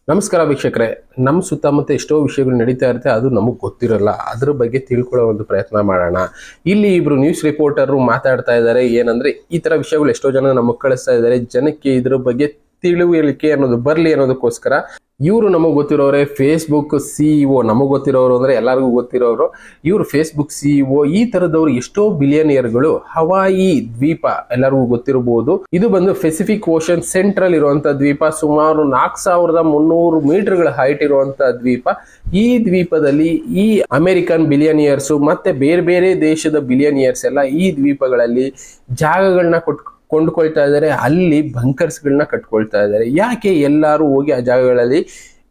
ನಮಸ್ಕಾರ ವೀಕ್ಷಕರೇ. ನಮ್ಮ ಸುತ್ತಮುತ್ತ ಎಷ್ಟೋ ವಿಷಯಗಳು ನಡೀತಾ ಇರುತ್ತೆ, ಅದು ನಮಗೆ ಗೊತ್ತಿರಲ್ಲ. ಅದ್ರ ಬಗ್ಗೆ ತಿಳ್ಕೊಳ್ಳೋ ಒಂದು ಪ್ರಯತ್ನ ಮಾಡೋಣ. ಇಲ್ಲಿ ಇಬ್ರು ನ್ಯೂಸ್ ರಿಪೋರ್ಟರು ಮಾತಾಡ್ತಾ ಇದ್ದಾರೆ. ಏನಂದ್ರೆ ಈ ತರ ವಿಷಯಗಳು ಎಷ್ಟೋ ಜನ ನಮಗೆ ಕಳಿಸ್ತಾ ಇದ್ದಾರೆ. ಜನಕ್ಕೆ ಇದ್ರ ಬಗ್ಗೆ ತಿಳುವಳಿಕೆ ಅನ್ನೋದು ಬರಲಿ ಅನ್ನೋದಕ್ಕೋಸ್ಕರ ಇವರು ನಮಗೆ ಗೊತ್ತಿರೋರೆ ಫೇಸ್ಬುಕ್ ಸಿಇಒ. ನಮಗೆ ಗೊತ್ತಿರೋರು ಅಂದ್ರೆ ಎಲ್ಲರಿಗೂ ಗೊತ್ತಿರೋರು ಇವರು ಫೇಸ್ಬುಕ್ ಸಿಇಒ. ಈ ತರದವರು ಎಷ್ಟೋ ಬಿಲಿಯನಿಯರ್ಗಳು. ಹವಾಯಿ ದ್ವೀಪ ಎಲ್ಲರಿಗೂ ಗೊತ್ತಿರಬಹುದು. ಇದು ಬಂದು ಪೆಸಿಫಿಕ್ ಓಷನ್ ಸೆಂಟ್ರಲ್ ಇರುವಂತ ದ್ವೀಪ. ಸುಮಾರು 4300 ಮೀಟರ್ಗಳ ಹೈಟ್ ಇರುವಂತ ದ್ವೀಪ. ಈ ದ್ವೀಪದಲ್ಲಿ ಈ ಅಮೆರಿಕನ್ ಬಿಲಿಯನಿಯರ್ಸ್ ಮತ್ತೆ ಬೇರೆ ಬೇರೆ ದೇಶದ ಬಿಲಿಯನಿಯರ್ಸ್ ಎಲ್ಲ ಈ ದ್ವೀಪಗಳಲ್ಲಿ ಜಾಗಗಳನ್ನ ಕೊಂಡ್ಕೊಳ್ತಾ ಇದ್ದಾರೆ. ಅಲ್ಲಿ ಬಂಕರ್ಸ್ಗಳನ್ನ ಕಟ್ಕೊಳ್ತಾ ಇದ್ದಾರೆ. ಯಾಕೆ ಎಲ್ಲರೂ ಹೋಗಿ ಆ ಜಾಗಗಳಲ್ಲಿ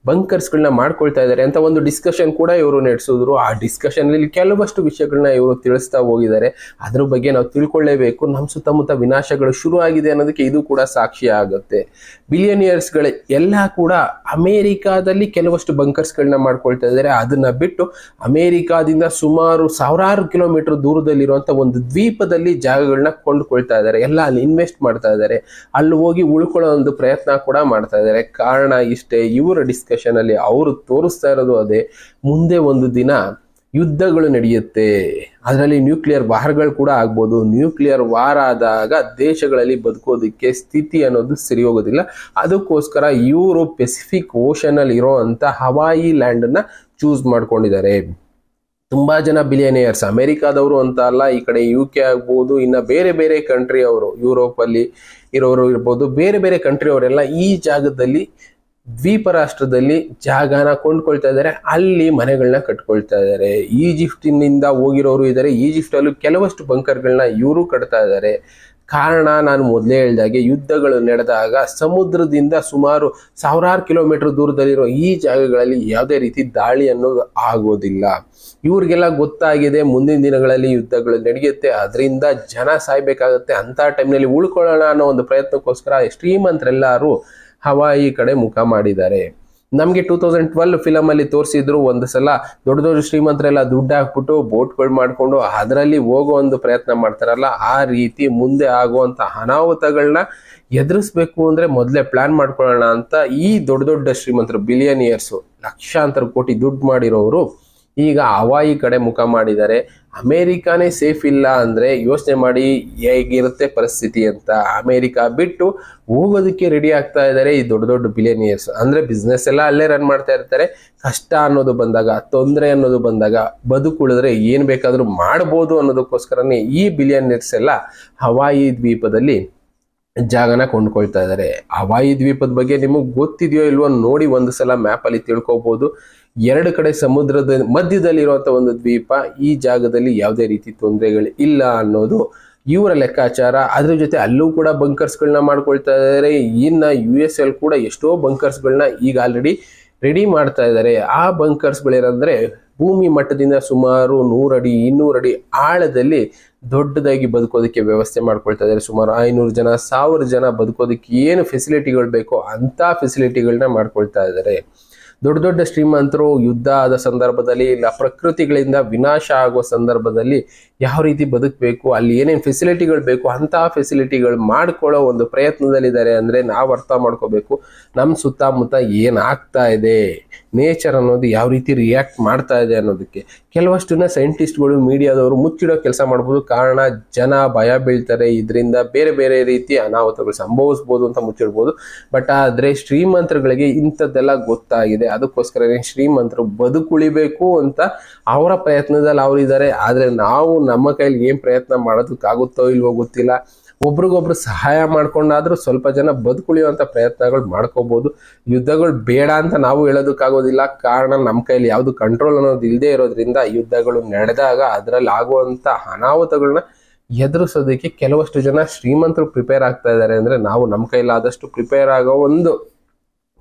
ಬಂಕರ್ಸ್ಗಳನ್ನ ಮಾಡ್ಕೊಳ್ತಾ ಇದ್ದಾರೆ ಅಂತ ಒಂದು ಡಿಸ್ಕಷನ್ ಕೂಡ ಇವರು ನಡೆಸಿದ್ರು. ಆ ಡಿಸ್ಕಷನ್ ಅಲ್ಲಿ ಕೆಲವಷ್ಟು ವಿಷಯಗಳನ್ನ ಇವರು ತಿಳಿಸ್ತಾ ಹೋಗಿದ್ದಾರೆ. ಅದ್ರ ಬಗ್ಗೆ ನಾವು ತಿಳ್ಕೊಳ್ಳೇಬೇಕು. ನಮ್ಮ ಸುತ್ತಮುತ್ತ ವಿನಾಶಗಳು ಶುರು ಆಗಿದೆ ಅನ್ನೋದಕ್ಕೆ ಇದು ಕೂಡ ಸಾಕ್ಷಿ ಆಗುತ್ತೆ. ಬಿಲಿಯನಿಯರ್ಸ್ಗಳ ಎಲ್ಲ ಕೂಡ ಅಮೆರಿಕಾದಲ್ಲಿ ಕೆಲವಷ್ಟು ಬಂಕರ್ಸ್ಗಳನ್ನ ಮಾಡ್ಕೊಳ್ತಾ ಇದ್ದಾರೆ. ಅದನ್ನ ಬಿಟ್ಟು ಅಮೆರಿಕಾದಿಂದ ಸುಮಾರು ಸಾವಿರಾರು ಕಿಲೋಮೀಟರ್ ದೂರದಲ್ಲಿರುವಂತ ಒಂದು ದ್ವೀಪದಲ್ಲಿ ಜಾಗಗಳನ್ನ ಕೊಂಡ್ಕೊಳ್ತಾ ಇದ್ದಾರೆ. ಎಲ್ಲ ಅಲ್ಲಿ ಇನ್ವೆಸ್ಟ್ ಮಾಡ್ತಾ ಇದ್ದಾರೆ. ಅಲ್ಲಿ ಹೋಗಿ ಉಳ್ಕೊಳ್ಳೋ ಒಂದು ಪ್ರಯತ್ನ ಕೂಡ ಮಾಡ್ತಾ ಇದ್ದಾರೆ. ಕಾರಣ ಇಷ್ಟೇ, ಇವರ ಡಿಸ್ಕಷನ್ ಅಲ್ಲಿ ಅವರು ತೋರಿಸ್ತಾ ಇರೋದು ಅದೇ. ಮುಂದೆ ಒಂದು ದಿನ ಯುದ್ಧಗಳು ನಡೆಯುತ್ತೆ, ಅದರಲ್ಲಿ ನ್ಯೂಕ್ಲಿಯರ್ ವಾರ್ಗಳು ಕೂಡ ಆಗ್ಬೋದು. ನ್ಯೂಕ್ಲಿಯರ್ ವಾರ್ ಆದಾಗ ದೇಶಗಳಲ್ಲಿ ಬದುಕೋದಕ್ಕೆ ಸ್ಥಿತಿ ಅನ್ನೋದು ಸರಿ ಹೋಗೋದಿಲ್ಲ. ಅದಕ್ಕೋಸ್ಕರ ಇವರು ಪೆಸಿಫಿಕ್ ಓಷನ್ ಅಲ್ಲಿ ಇರೋ ಅಂತ ಹವಾಯಿ ಲ್ಯಾಂಡ್ ಅನ್ನ ಚೂಸ್ ಮಾಡ್ಕೊಂಡಿದ್ದಾರೆ. ತುಂಬಾ ಜನ ಬಿಲಿಯನಿಯರ್ಸ್ ಅಮೆರಿಕಾದವರು ಅಂತ ಅಲ್ಲ, ಈ ಕಡೆ UK ಆಗ್ಬೋದು, ಇನ್ನ ಬೇರೆ ಬೇರೆ ಕಂಟ್ರಿ ಅವರು, ಯುರೋಪ್ ಅಲ್ಲಿ ಇರೋರು ಇರ್ಬೋದು, ಬೇರೆ ಬೇರೆ ಕಂಟ್ರಿ ಅವರೆಲ್ಲ ಈ ಜಾಗದಲ್ಲಿ ದ್ವೀಪ ರಾಷ್ಟ್ರದಲ್ಲಿ ಜಾಗನ ಕೊಂಡ್ಕೊಳ್ತಾ ಇದ್ದಾರೆ. ಅಲ್ಲಿ ಮನೆಗಳನ್ನ ಕಟ್ಕೊಳ್ತಾ ಇದ್ದಾರೆ. ಈಜಿಪ್ಟಿನಿಂದ ಹೋಗಿರೋರು ಇದ್ದಾರೆ. ಈಜಿಪ್ಟ್ ಅಲ್ಲೂ ಕೆಲವಷ್ಟು ಬಂಕರ್ಗಳನ್ನ ಇವರು ಕಟ್ತಾ ಇದ್ದಾರೆ. ಕಾರಣ ನಾನು ಮೊದಲೇ ಹೇಳಿದಾಗೆ ಯುದ್ಧಗಳು ನಡೆದಾಗ ಸಮುದ್ರದಿಂದ ಸುಮಾರು ಸಾವಿರಾರು ಕಿಲೋಮೀಟರ್ ದೂರದಲ್ಲಿರೋ ಈ ಜಾಗಗಳಲ್ಲಿ ಯಾವುದೇ ರೀತಿ ದಾಳಿ ಅನ್ನೋದು ಆಗೋದಿಲ್ಲ. ಇವ್ರಿಗೆಲ್ಲ ಗೊತ್ತಾಗಿದೆ ಮುಂದಿನ ದಿನಗಳಲ್ಲಿ ಯುದ್ಧಗಳು ನಡೆಯುತ್ತೆ, ಅದರಿಂದ ಜನ ಸಾಯ್ಬೇಕಾಗತ್ತೆ. ಅಂತ ಟೈಮ್ನಲ್ಲಿ ಉಳ್ಕೊಳ್ಳೋಣ ಅನ್ನೋ ಒಂದು ಪ್ರಯತ್ನಕ್ಕೋಸ್ಕರ ಶ್ರೀಮಂತರೆಲ್ಲರೂ ಹವಾಯಿ ಕಡೆ ಮುಖ ಮಾಡಿದ್ದಾರೆ. ನಮ್ಗೆ 2012 ಫಿಲಮ್ ಅಲ್ಲಿ ತೋರಿಸಿದ್ರು, ಒಂದು ಸಲ ದೊಡ್ಡ ದೊಡ್ಡ ಶ್ರೀಮಂತರೆಲ್ಲ ದುಡ್ಡು ಹಾಕ್ಬಿಟ್ಟು ಬೋಟ್ಗಳು ಮಾಡ್ಕೊಂಡು ಅದರಲ್ಲಿ ಹೋಗೋ ಒಂದು ಪ್ರಯತ್ನ ಮಾಡ್ತಾರಲ್ಲ, ಆ ರೀತಿ ಮುಂದೆ ಆಗುವಂತ ಅನಾಹುತಗಳನ್ನ ಎದುರಿಸ್ಬೇಕು ಅಂದ್ರೆ ಮೊದಲೇ ಪ್ಲಾನ್ ಮಾಡ್ಕೊಳ್ಳೋಣ ಅಂತ ಈ ದೊಡ್ಡ ದೊಡ್ಡ ಶ್ರೀಮಂತರು ಬಿಲಿಯನಿಯರ್ಸ್ ಲಕ್ಷಾಂತರ ಕೋಟಿ ದುಡ್ಡು ಮಾಡಿರೋರು ಈಗ ಹವಾಯಿ ಕಡೆ ಮುಖ ಮಾಡಿದ್ದಾರೆ. ಅಮೆರಿಕಾನೇ ಸೇಫ್ ಇಲ್ಲ ಅಂದ್ರೆ ಯೋಚನೆ ಮಾಡಿ ಹೇಗಿರುತ್ತೆ ಪರಿಸ್ಥಿತಿ ಅಂತ. ಅಮೆರಿಕ ಬಿಟ್ಟು ಹೋಗೋದಕ್ಕೆ ರೆಡಿ ಆಗ್ತಾ ಇದ್ದಾರೆ ಈ ದೊಡ್ಡ ದೊಡ್ಡ ಬಿಲಿಯನಿಯರ್ಸ್. ಅಂದ್ರೆ ಬಿಸ್ನೆಸ್ ಎಲ್ಲ ಅಲ್ಲೇ ರನ್ ಮಾಡ್ತಾ ಇರ್ತಾರೆ. ಕಷ್ಟ ಅನ್ನೋದು ಬಂದಾಗ, ತೊಂದರೆ ಅನ್ನೋದು ಬಂದಾಗ ಬದುಕುಳಿದ್ರೆ ಏನ್ ಬೇಕಾದ್ರೂ ಮಾಡ್ಬೋದು ಅನ್ನೋದಕ್ಕೋಸ್ಕರನೇ ಈ ಬಿಲಿಯನಿಯರ್ಸ್ ಎಲ್ಲ ಹವಾಯಿ ದ್ವೀಪದಲ್ಲಿ ಜಾಗನ ಕೊಂಡ್ಕೊಳ್ತಾ ಇದ್ದಾರೆ. ಹವಾಯಿ ದ್ವೀಪದ ಬಗ್ಗೆ ನಿಮಗೆ ಗೊತ್ತಿದೆಯೋ ಇಲ್ವೋ ನೋಡಿ, ಒಂದು ಸಲ ಮ್ಯಾಪ್ ಅಲ್ಲಿ ತಿಳ್ಕೊಬಹುದು. ಎರಡು ಕಡೆ ಸಮುದ್ರದ ಮಧ್ಯದಲ್ಲಿರುವಂತ ಒಂದು ದ್ವೀಪ. ಈ ಜಾಗದಲ್ಲಿ ಯಾವುದೇ ರೀತಿ ತೊಂದರೆಗಳು ಇಲ್ಲ ಅನ್ನೋದು ಇವರ ಲೆಕ್ಕಾಚಾರ. ಅದ್ರ ಜೊತೆ ಅಲ್ಲೂ ಕೂಡ ಬಂಕರ್ಸ್ಗಳನ್ನ ಮಾಡ್ಕೊಳ್ತಾ ಇದ್ದಾರೆ. ಇನ್ನ US ಅಲ್ಲಿ ಕೂಡ ಎಷ್ಟೋ ಬಂಕರ್ಸ್ಗಳನ್ನ ಈಗ ಆಲ್ರೆಡಿ ರೆಡಿ ಮಾಡ್ತಾ ಇದ್ದಾರೆ. ಆ ಬಂಕರ್ಸ್ಗಳೇನಂದ್ರೆ ಭೂಮಿ ಮಟ್ಟದಿಂದ ಸುಮಾರು 100 ಅಡಿ 200 ಅಡಿ ಆಳದಲ್ಲಿ ದೊಡ್ಡದಾಗಿ ಬದುಕೋದಕ್ಕೆ ವ್ಯವಸ್ಥೆ ಮಾಡ್ಕೊಳ್ತಾ ಇದ್ದಾರೆ. ಸುಮಾರು 500 ಜನ 1000 ಜನ ಬದುಕೋದಕ್ಕೆ ಏನು ಫೆಸಿಲಿಟಿಗಳು ಬೇಕೋ ಅಂತ ಫೆಸಿಲಿಟಿಗಳನ್ನ ಮಾಡ್ಕೊಳ್ತಾ ಇದ್ದಾರೆ. ದೊಡ್ಡ ದೊಡ್ಡ ಶ್ರೀಮಂತರು ಯುದ್ಧ ಆದ ಸಂದರ್ಭದಲ್ಲಿ, ಇಲ್ಲ ಪ್ರಕೃತಿಗಳಿಂದ ವಿನಾಶ ಆಗುವ ಸಂದರ್ಭದಲ್ಲಿ ಯಾವ ರೀತಿ ಬದುಕಬೇಕು, ಅಲ್ಲಿ ಏನೇನು ಫೆಸಿಲಿಟಿಗಳು ಬೇಕು ಅಂತ ಫೆಸಿಲಿಟಿಗಳು ಮಾಡ್ಕೊಳ್ಳೋ ಒಂದು ಪ್ರಯತ್ನದಲ್ಲಿದ್ದಾರೆ. ಅಂದ್ರೆ ನಾವು ಅರ್ಥ ಮಾಡ್ಕೋಬೇಕು ನಮ್ಮ ಸುತ್ತಮುತ್ತ ಏನಾಗ್ತಾ ಇದೆ, ನೇಚರ್ ಅನ್ನೋದು ಯಾವ ರೀತಿ ರಿಯಾಕ್ಟ್ ಮಾಡ್ತಾ ಇದೆ ಅನ್ನೋದಕ್ಕೆ. ಕೆಲವಷ್ಟನ್ನ ಸೈಂಟಿಸ್ಟ್ಗಳು ಮೀಡಿಯಾದವರು ಮುಚ್ಚಿಡೋ ಕೆಲಸ ಮಾಡ್ಬೋದು. ಕಾರಣ ಜನ ಭಯ ಬೀಳ್ತಾರೆ, ಇದರಿಂದ ಬೇರೆ ಬೇರೆ ರೀತಿ ಅನಾಹುತಗಳು ಸಂಭವಿಸ್ಬೋದು ಅಂತ ಮುಚ್ಚಿಡ್ಬೋದು. ಬಟ್ ಆದ್ರೆ ಶ್ರೀಮಂತರುಗಳಿಗೆ ಇಂಥದ್ದೆಲ್ಲ ಗೊತ್ತಾಗಿದೆ. ಅದಕ್ಕೋಸ್ಕರ ಶ್ರೀಮಂತರು ಬದುಕುಳಿಬೇಕು ಅಂತ ಅವರ ಪ್ರಯತ್ನದಲ್ಲಿ ಅವರಿದ್ದಾರೆ. ಆದ್ರೆ ನಾವು ನಮ್ಮ ಕೈಲಿ ಏನ್ ಪ್ರಯತ್ನ ಮಾಡೋದಕ್ಕಾಗುತ್ತೋ ಇಲ್ವೋ ಗೊತ್ತಿಲ್ಲ. ಒಬ್ರಿಗೊಬ್ರು ಸಹಾಯ ಮಾಡ್ಕೊಂಡಾದ್ರೂ ಸ್ವಲ್ಪ ಜನ ಬದುಕುಳಿಯುವಂತ ಪ್ರಯತ್ನಗಳು ಮಾಡ್ಕೋಬಹುದು. ಯುದ್ಧಗಳು ಬೇಡ ಅಂತ ನಾವು ಹೇಳೋದಕ್ಕಾಗೋದಿಲ್ಲ. ಕಾರಣ ನಮ್ಮ ಕೈಲಿ ಯಾವ್ದು ಕಂಟ್ರೋಲ್ ಅನ್ನೋದು ಇಲ್ಲದೆ ಇರೋದ್ರಿಂದ ಯುದ್ಧಗಳು ನಡೆದಾಗ ಅದರಲ್ಲಿ ಆಗುವಂತ ಅನಾಹುತಗಳನ್ನ ಎದುರಿಸೋದಕ್ಕೆ ಕೆಲವಷ್ಟು ಜನ ಶ್ರೀಮಂತರು ಪ್ರಿಪೇರ್ ಆಗ್ತಾ ಇದ್ದಾರೆ. ಅಂದ್ರೆ ನಾವು ನಮ್ಮ ಕೈಲಾದಷ್ಟು ಪ್ರಿಪೇರ್ ಆಗೋ ಒಂದು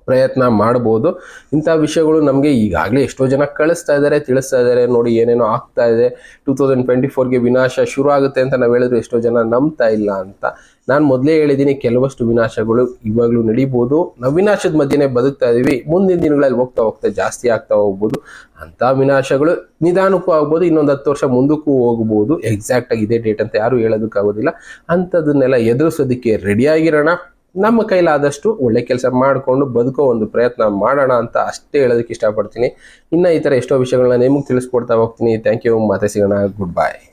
ಪ್ರಯತ್ನ ಮಾಡ್ಬೋದು. ಇಂಥ ವಿಷಯಗಳು ನಮಗೆ ಈಗಾಗಲೇ ಎಷ್ಟೋ ಜನ ಕಳಿಸ್ತಾ ಇದ್ದಾರೆ, ತಿಳಿಸ್ತಾ ಇದ್ದಾರೆ. ನೋಡಿ ಏನೇನೋ ಆಗ್ತಾ ಇದೆ, 2024ಗೆ ವಿನಾಶ ಶುರು ಆಗುತ್ತೆ ಅಂತ ನಾವು ಹೇಳಿದ್ರು ಎಷ್ಟೋ ಜನ ನಂಬ್ತಾ ಇಲ್ಲ ಅಂತ. ನಾನು ಮೊದಲೇ ಹೇಳಿದ್ದೀನಿ, ಕೆಲವಷ್ಟು ವಿನಾಶಗಳು ಇವಾಗಲೂ ನಡೀಬೋದು. ನಾವು ವಿನಾಶದ ಮಧ್ಯೆನೇ ಬದುಕ್ತಾ ಇದೀವಿ. ಮುಂದಿನ ದಿನಗಳಲ್ಲಿ ಹೋಗ್ತಾ ಹೋಗ್ತಾ ಜಾಸ್ತಿ ಆಗ್ತಾ ಹೋಗ್ಬೋದು. ಅಂತ ವಿನಾಶಗಳು ನಿಧಾನಕ್ಕೂ ಆಗ್ಬೋದು, ಇನ್ನೊಂದು 10 ವರ್ಷ ಮುಂದಕ್ಕೂ ಹೋಗ್ಬೋದು. ಎಕ್ಸಾಕ್ಟ್ ಆಗಿ ಇದೇ ಡೇಟ್ ಅಂತ ಯಾರು ಹೇಳೋದಕ್ಕಾಗೋದಿಲ್ಲ. ಅಂಥದನ್ನೆಲ್ಲ ಎದುರಿಸೋದಕ್ಕೆ ರೆಡಿಯಾಗಿರೋಣ. ನಮ್ಮ ಕೈಲಾದಷ್ಟು ಒಳ್ಳೆ ಕೆಲಸ ಮಾಡಿಕೊಂಡು ಬದುಕೋ ಒಂದು ಪ್ರಯತ್ನ ಮಾಡೋಣ ಅಂತ ಅಷ್ಟೇ ಹೇಳೋದಕ್ಕೆ ಇಷ್ಟಪಡ್ತೀನಿ. ಇನ್ನು ಈ ಥರ ಎಷ್ಟೋ ವಿಷಯಗಳನ್ನ ನಿಮಗೆ ತಿಳಿಸ್ಕೊಡ್ತಾ ಹೋಗ್ತೀನಿ. Thank you. ಮತ್ತೆ ಸಿಗೋಣ. Good bye.